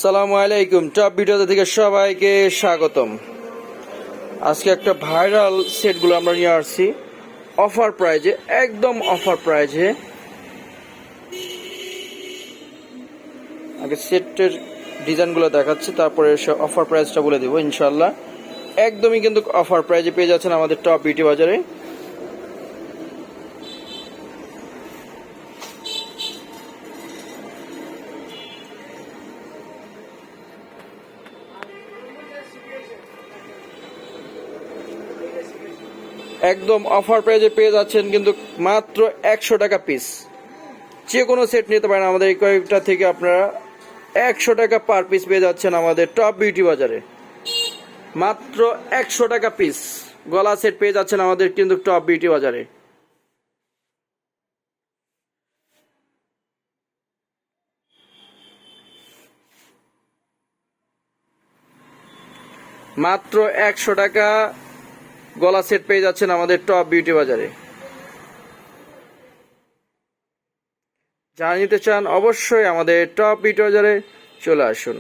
সালামু আলাইকুম। টপ ভিডিওতে থেকে সবাইকে স্বাগতম। আজকে একটা ভাইরাল সেটগুলো আমরা নিয়ে আসছি অফার প্রাইজে, একদম অফার প্রাইজে। আগে সেটের ডিজাইনগুলো দেখাচ্ছি, তারপরে অফার প্রাইসটা বলে দেবো ইনশাল্লাহ। একদমই কিন্তু অফার প্রাইজে পেয়ে যাচ্ছেন আমাদের টপ বিউটি বাজারে। একদম অফার প্রাইজে পেয়ে যাচ্ছেন কিন্তু মাত্র 100 টাকা পিস। যে কোনো সেট নিতে পারেন আমাদের এই কয়েকটা থেকে, আপনারা 100 টাকা পার পিস পেয়ে যাচ্ছেন আমাদের টপ বিউটি বাজারে। মাত্র 100 টাকা পিস গলা সেট পেয়ে যাচ্ছেন আমাদের কিন্তু টপ বিউটি বাজারে। মাত্র 100 টাকা গলা সেট পেয়ে যাচ্ছেন আমাদের টপ বিউটি বাজারে। যারা নিতে চান অবশ্যই আমাদের টপ বিউটি বাজারে চলে আসুন।